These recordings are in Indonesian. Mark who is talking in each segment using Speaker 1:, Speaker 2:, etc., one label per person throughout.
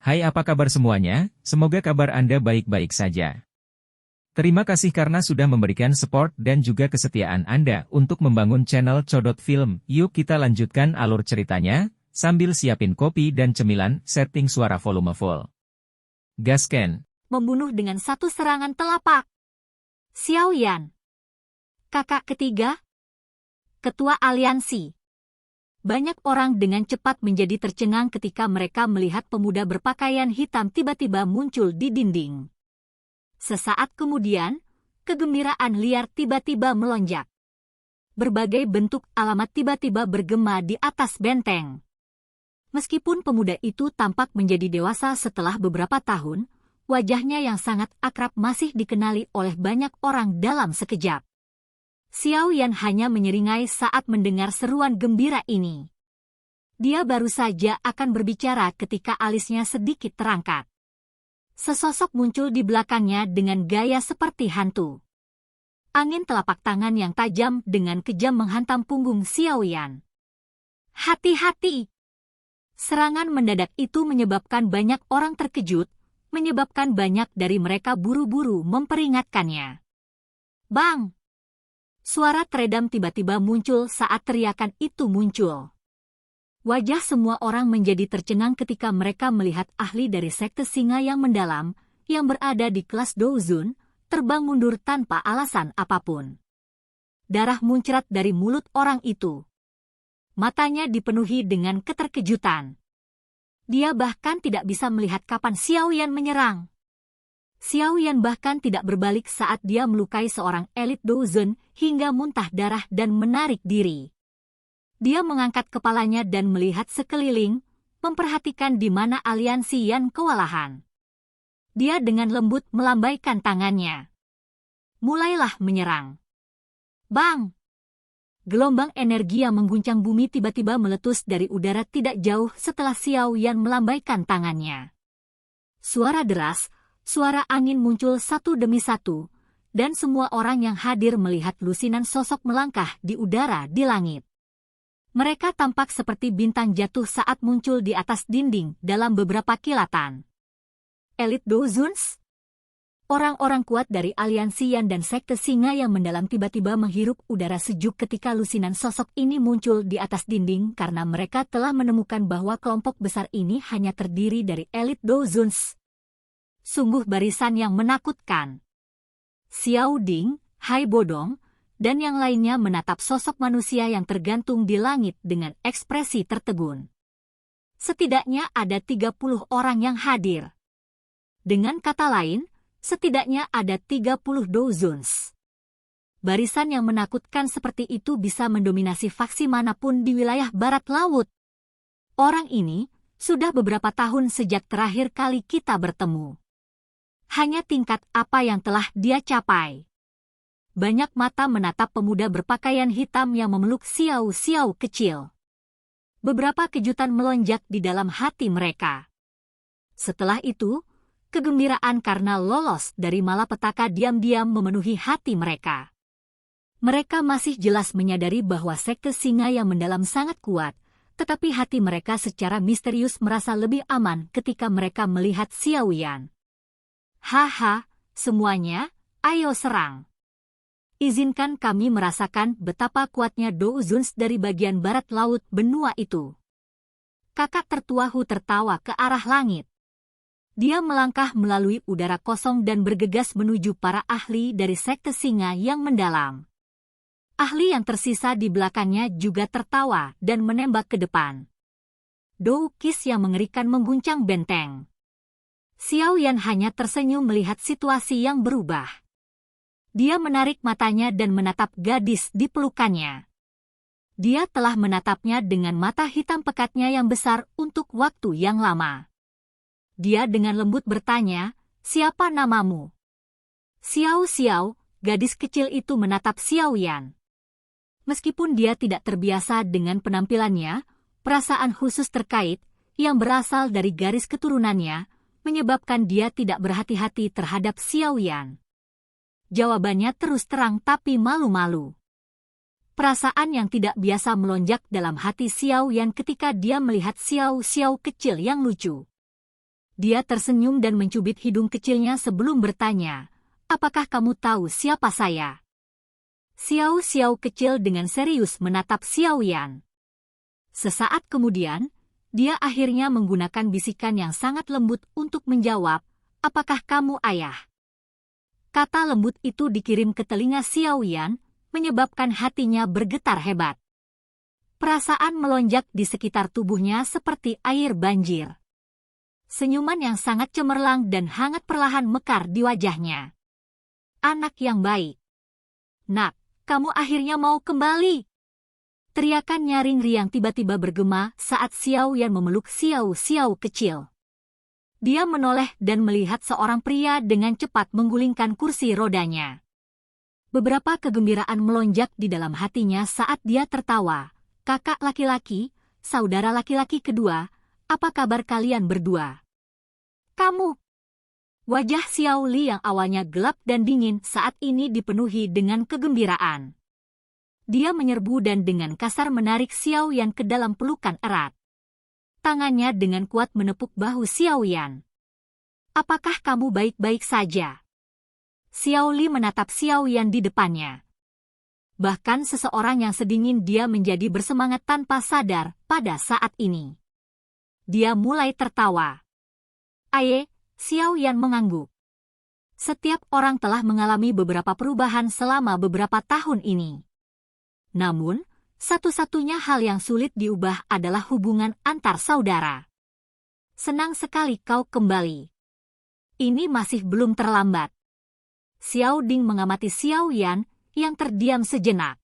Speaker 1: Hai, apa kabar semuanya? Semoga kabar Anda baik-baik saja. Terima kasih karena sudah memberikan support dan juga kesetiaan Anda untuk membangun channel Codot Film. Yuk kita lanjutkan alur ceritanya, sambil siapin kopi dan cemilan, setting suara volume full. Gasken.
Speaker 2: Membunuh dengan satu serangan telapak. Xiao Yan. Kakak ketiga. Ketua Aliansi. Banyak orang dengan cepat menjadi tercengang ketika mereka melihat pemuda berpakaian hitam tiba-tiba muncul di dinding. Sesaat kemudian, kegembiraan liar tiba-tiba melonjak. Berbagai bentuk alamat tiba-tiba bergema di atas benteng. Meskipun pemuda itu tampak menjadi dewasa setelah beberapa tahun, wajahnya yang sangat akrab masih dikenali oleh banyak orang dalam sekejap. Xiao Yan hanya menyeringai saat mendengar seruan gembira ini. Dia baru saja akan berbicara ketika alisnya sedikit terangkat. Sesosok muncul di belakangnya dengan gaya seperti hantu. Angin telapak tangan yang tajam dengan kejam menghantam punggung Xiao Yan. Hati-hati! Serangan mendadak itu menyebabkan banyak orang terkejut, menyebabkan banyak dari mereka buru-buru memperingatkannya. Bang! Suara teredam tiba-tiba muncul saat teriakan itu muncul. Wajah semua orang menjadi tercengang ketika mereka melihat ahli dari sekte singa yang mendalam, yang berada di kelas Douzun, terbang mundur tanpa alasan apapun. Darah muncrat dari mulut orang itu. Matanya dipenuhi dengan keterkejutan. Dia bahkan tidak bisa melihat kapan Xiao Yan menyerang. Xiao Yan bahkan tidak berbalik saat dia melukai seorang elit Douzun hingga muntah darah dan menarik diri. Dia mengangkat kepalanya dan melihat sekeliling, memperhatikan di mana aliansi Yan kewalahan. Dia dengan lembut melambaikan tangannya. Mulailah menyerang. Bang! Gelombang energi yang mengguncang bumi tiba-tiba meletus dari udara tidak jauh setelah Xiao Yan melambaikan tangannya. Suara deras, suara angin muncul satu demi satu, dan semua orang yang hadir melihat lusinan sosok melangkah di udara di langit. Mereka tampak seperti bintang jatuh saat muncul di atas dinding dalam beberapa kilatan. Elit Douzuns? Orang-orang kuat dari aliansi Yan dan sekte singa yang mendalam tiba-tiba menghirup udara sejuk ketika lusinan sosok ini muncul di atas dinding karena mereka telah menemukan bahwa kelompok besar ini hanya terdiri dari elit Douzuns. Sungguh barisan yang menakutkan. Xiao Ding, Hai Bodong, dan yang lainnya menatap sosok manusia yang tergantung di langit dengan ekspresi tertegun. Setidaknya ada 30 orang yang hadir. Dengan kata lain, setidaknya ada 30 Douzuns. Barisan yang menakutkan seperti itu bisa mendominasi faksi manapun di wilayah barat laut. Orang ini sudah beberapa tahun sejak terakhir kali kita bertemu. Hanya tingkat apa yang telah dia capai. Banyak mata menatap pemuda berpakaian hitam yang memeluk Xiao Xiao kecil. Beberapa kejutan melonjak di dalam hati mereka. Setelah itu, kegembiraan karena lolos dari malapetaka diam-diam memenuhi hati mereka. Mereka masih jelas menyadari bahwa sekte singa yang mendalam sangat kuat, tetapi hati mereka secara misterius merasa lebih aman ketika mereka melihat Xiao Yan. Haha, semuanya, ayo serang. Izinkan kami merasakan betapa kuatnya Douzuns dari bagian barat laut benua itu. Kakak tertua Hu tertawa ke arah langit. Dia melangkah melalui udara kosong dan bergegas menuju para ahli dari sekte singa yang mendalam. Ahli yang tersisa di belakangnya juga tertawa dan menembak ke depan. Dou Kis yang mengerikan mengguncang benteng. Xiao Yan hanya tersenyum melihat situasi yang berubah. Dia menarik matanya dan menatap gadis di pelukannya. Dia telah menatapnya dengan mata hitam pekatnya yang besar untuk waktu yang lama. Dia dengan lembut bertanya, "Siapa namamu?" Xiao Xiao, gadis kecil itu menatap Xiao Yan. Meskipun dia tidak terbiasa dengan penampilannya, perasaan khusus terkait, yang berasal dari garis keturunannya, menyebabkan dia tidak berhati-hati terhadap Xiao Yan. Jawabannya terus terang tapi malu-malu. Perasaan yang tidak biasa melonjak dalam hati Xiao Yan ketika dia melihat Xiao Xiao kecil yang lucu. Dia tersenyum dan mencubit hidung kecilnya sebelum bertanya, "Apakah kamu tahu siapa saya?" Xiao Xiao kecil dengan serius menatap Xiao Yan. Sesaat kemudian, dia akhirnya menggunakan bisikan yang sangat lembut untuk menjawab, "Apakah kamu ayah?" Kata lembut itu dikirim ke telinga Xiao Yan, menyebabkan hatinya bergetar hebat. Perasaan melonjak di sekitar tubuhnya seperti air banjir. Senyuman yang sangat cemerlang dan hangat perlahan mekar di wajahnya. "Anak yang baik. Nak, kamu akhirnya mau kembali." Teriakan nyaring riang tiba-tiba bergema saat Xiao Yan memeluk Xiao Xiao kecil. Dia menoleh dan melihat seorang pria dengan cepat menggulingkan kursi rodanya. Beberapa kegembiraan melonjak di dalam hatinya saat dia tertawa. "Kakak laki-laki, saudara laki-laki kedua, apa kabar kalian berdua?" "Kamu." Wajah Xiao Li yang awalnya gelap dan dingin saat ini dipenuhi dengan kegembiraan. Dia menyerbu dan dengan kasar menarik Xiao Yan ke dalam pelukan erat. Tangannya dengan kuat menepuk bahu Xiao Yan. "Apakah kamu baik-baik saja?" Xiao Li menatap Xiao Yan di depannya. Bahkan seseorang yang sedingin dia menjadi bersemangat tanpa sadar pada saat ini. Dia mulai tertawa. "Aye," Xiao Yan mengangguk. Setiap orang telah mengalami beberapa perubahan selama beberapa tahun ini. Namun, satu-satunya hal yang sulit diubah adalah hubungan antar saudara. "Senang sekali kau kembali. Ini masih belum terlambat." Xiao Ding mengamati Xiao Yan yang terdiam sejenak.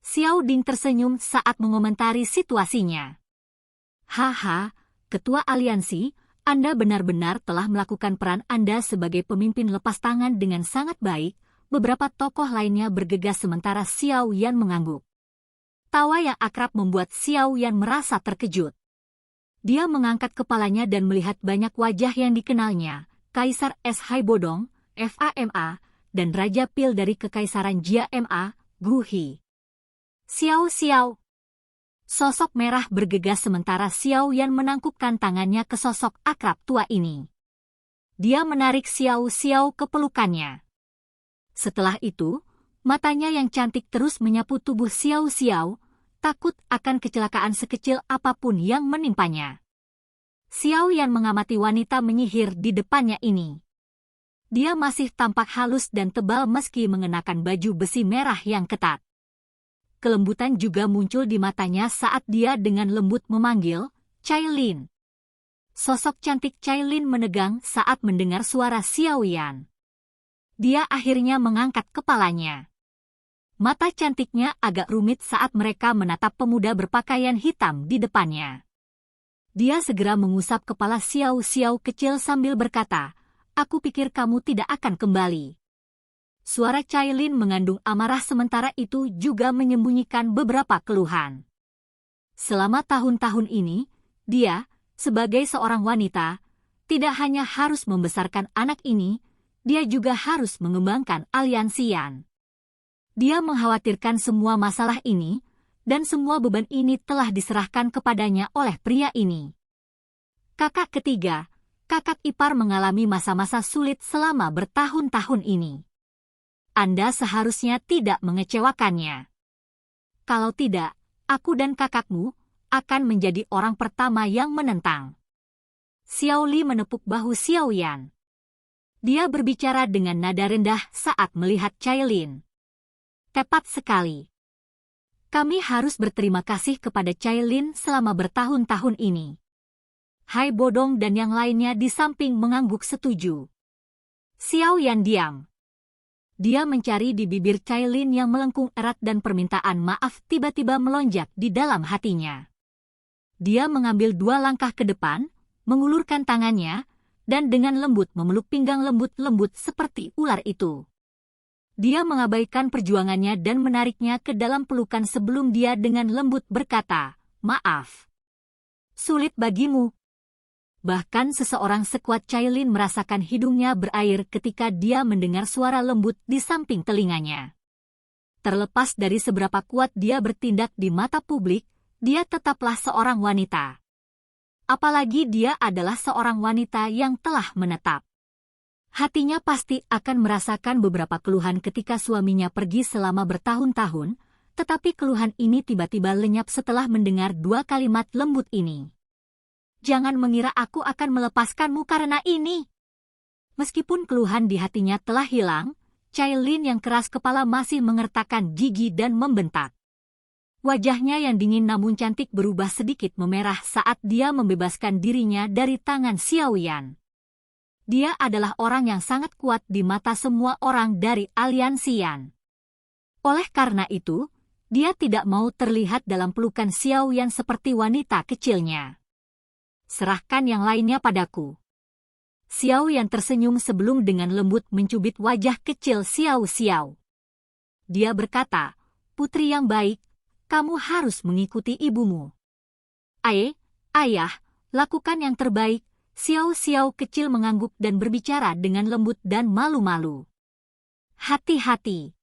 Speaker 2: Xiao Ding tersenyum saat mengomentari situasinya. "Haha, Ketua Aliansi, Anda benar-benar telah melakukan peran Anda sebagai pemimpin lepas tangan dengan sangat baik." Beberapa tokoh lainnya bergegas sementara Xiao Yan mengangguk. Tawa yang akrab membuat Xiao Yan merasa terkejut. Dia mengangkat kepalanya dan melihat banyak wajah yang dikenalnya, Kaisar Es Hai Bodong, FAMA, dan Raja Pil dari Kekaisaran Jia Ma, Gu Hi. "Xiao Xiao." Sosok merah bergegas sementara Xiao Yan menangkupkan tangannya ke sosok akrab tua ini. Dia menarik Xiao Xiao ke pelukannya. Setelah itu, matanya yang cantik terus menyapu tubuh Xiao Xiao, takut akan kecelakaan sekecil apapun yang menimpanya. Xiao Yan mengamati wanita menyihir di depannya ini. Dia masih tampak halus dan tebal meski mengenakan baju besi merah yang ketat. Kelembutan juga muncul di matanya saat dia dengan lembut memanggil, "Cailin." Sosok cantik Cailin menegang saat mendengar suara Xiao Yan. Dia akhirnya mengangkat kepalanya. Mata cantiknya agak rumit saat mereka menatap pemuda berpakaian hitam di depannya. Dia segera mengusap kepala Xiao Xiao kecil sambil berkata, "Aku pikir kamu tidak akan kembali." Suara Cailin mengandung amarah sementara itu juga menyembunyikan beberapa keluhan. Selama tahun-tahun ini, dia, sebagai seorang wanita, tidak hanya harus membesarkan anak ini, dia juga harus mengembangkan aliansi Yan. Dia mengkhawatirkan semua masalah ini, dan semua beban ini telah diserahkan kepadanya oleh pria ini. Kakak ketiga, kakak ipar mengalami masa-masa sulit selama bertahun-tahun ini. Anda seharusnya tidak mengecewakannya. Kalau tidak, aku dan kakakmu akan menjadi orang pertama yang menentang. Xiao Li menepuk bahu Xiao Yan. Dia berbicara dengan nada rendah saat melihat Cailin. "Tepat sekali. Kami harus berterima kasih kepada Cailin selama bertahun-tahun ini." Hai Bodong dan yang lainnya di samping mengangguk setuju. Xiao Yan diam. Dia mencari di bibir Cailin yang melengkung erat dan permintaan maaf tiba-tiba melonjak di dalam hatinya. Dia mengambil 2 langkah ke depan, mengulurkan tangannya, dan dengan lembut memeluk pinggang lembut-lembut seperti ular itu. Dia mengabaikan perjuangannya dan menariknya ke dalam pelukan sebelum dia dengan lembut berkata, "Maaf. Sulit bagimu." Bahkan seseorang sekuat Cailin merasakan hidungnya berair ketika dia mendengar suara lembut di samping telinganya. Terlepas dari seberapa kuat dia bertindak di mata publik, dia tetaplah seorang wanita. Apalagi dia adalah seorang wanita yang telah menetap. Hatinya pasti akan merasakan beberapa keluhan ketika suaminya pergi selama bertahun-tahun, tetapi keluhan ini tiba-tiba lenyap setelah mendengar dua kalimat lembut ini. Jangan mengira aku akan melepaskanmu karena ini. Meskipun keluhan di hatinya telah hilang, Cailin yang keras kepala masih mengertakkan gigi dan membentak. Wajahnya yang dingin namun cantik berubah sedikit memerah saat dia membebaskan dirinya dari tangan Xiaoyan. Dia adalah orang yang sangat kuat di mata semua orang dari aliansi Yan. Oleh karena itu, dia tidak mau terlihat dalam pelukan Xiaoyan seperti wanita kecilnya. Serahkan yang lainnya padaku. Xiaoyan tersenyum sebelum dengan lembut mencubit wajah kecil Xiao. Dia berkata, "Putri yang baik, kamu harus mengikuti ibumu." Ayah, lakukan yang terbaik." Xiao kecil mengangguk dan berbicara dengan lembut dan malu-malu. "Hati-hati.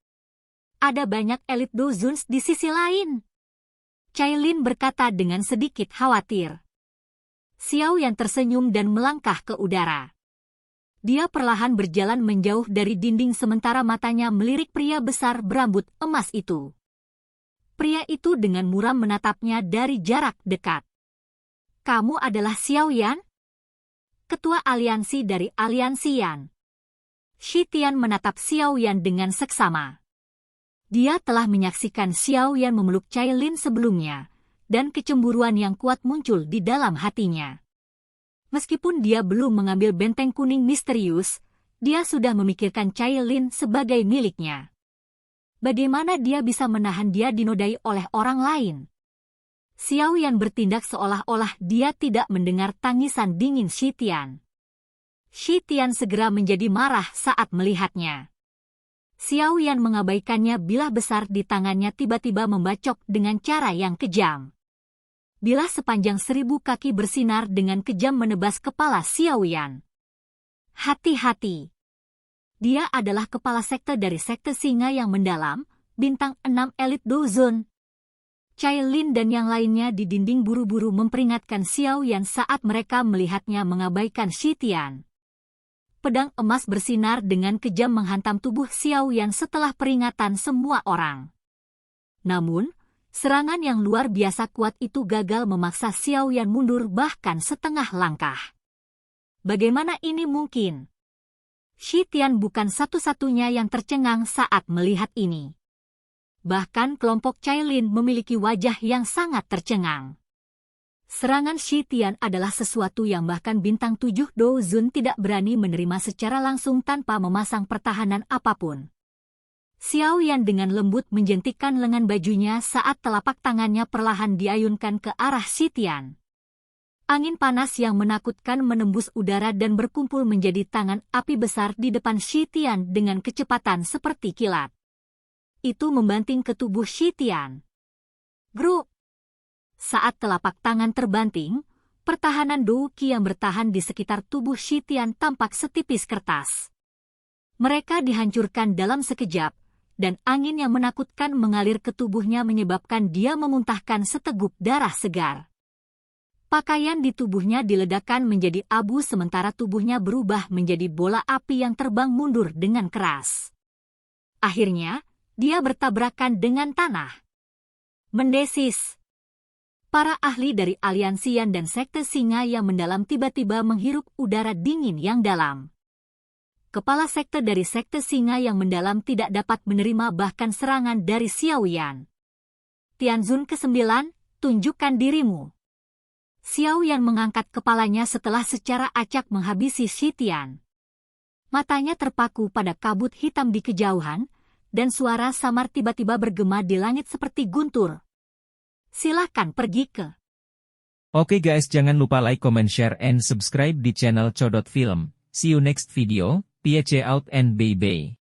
Speaker 2: Ada banyak elit Dozuns di sisi lain." Cailin berkata dengan sedikit khawatir. Xiao yang tersenyum dan melangkah ke udara. Dia perlahan berjalan menjauh dari dinding sementara matanya melirik pria besar berambut emas itu. Pria itu dengan muram menatapnya dari jarak dekat. "Kamu adalah Xiaoyan? Ketua aliansi dari aliansi Yan." Shi Tian menatap Xiaoyan dengan seksama. Dia telah menyaksikan Xiaoyan memeluk Cailin sebelumnya, dan kecemburuan yang kuat muncul di dalam hatinya. Meskipun dia belum mengambil benteng kuning misterius, dia sudah memikirkan Cailin sebagai miliknya. Bagaimana dia bisa menahan dia dinodai oleh orang lain? Xiaoyan bertindak seolah-olah dia tidak mendengar tangisan dingin Shi Tian. Shi Tian segera menjadi marah saat melihatnya. Xiaoyan mengabaikannya, bilah besar di tangannya tiba-tiba membacok dengan cara yang kejam. Bilah sepanjang 1000 kaki bersinar dengan kejam menebas kepala Xiaoyan. "Hati-hati. Dia adalah kepala sekte dari sekte singa yang mendalam, bintang 6 elit Dozun." Cailin dan yang lainnya di dinding buru-buru memperingatkan Xiaoyan saat mereka melihatnya mengabaikan Shi Tian. Pedang emas bersinar dengan kejam menghantam tubuh Xiaoyan setelah peringatan semua orang. Namun, serangan yang luar biasa kuat itu gagal memaksa Xiaoyan mundur bahkan setengah langkah. Bagaimana ini mungkin? Shi Tian bukan satu-satunya yang tercengang saat melihat ini. Bahkan kelompok Cailin memiliki wajah yang sangat tercengang. Serangan Shi Tian adalah sesuatu yang bahkan bintang 7 Dozun tidak berani menerima secara langsung tanpa memasang pertahanan apapun. Xiaoyan dengan lembut menjentikkan lengan bajunya saat telapak tangannya perlahan diayunkan ke arah Shi Tian. Angin panas yang menakutkan menembus udara dan berkumpul menjadi tangan api besar di depan Shi Tian dengan kecepatan seperti kilat. Itu membanting ke tubuh Shi Tian. Grup. Saat telapak tangan terbanting, pertahanan Douqi yang bertahan di sekitar tubuh Shi Tian tampak setipis kertas. Mereka dihancurkan dalam sekejap, dan angin yang menakutkan mengalir ke tubuhnya menyebabkan dia memuntahkan seteguk darah segar. Pakaian di tubuhnya diledakkan menjadi abu sementara tubuhnya berubah menjadi bola api yang terbang mundur dengan keras. Akhirnya, dia bertabrakan dengan tanah. Mendesis. Para ahli dari aliansi Yan dan sekte singa yang mendalam tiba-tiba menghirup udara dingin yang dalam. Kepala sekte dari sekte singa yang mendalam tidak dapat menerima bahkan serangan dari Xiaoyan. "Tianzun ke-9, tunjukkan dirimu." Xiaoyan mengangkat kepalanya setelah secara acak menghabisi Shi Tian. Matanya terpaku pada kabut hitam di kejauhan, dan suara samar tiba-tiba bergema di langit seperti guntur. "Silahkan pergi ke..."
Speaker 1: Oke guys, jangan lupa like, comment, share, and subscribe di channel Codot Film. See you next video, peace out and bye-bye.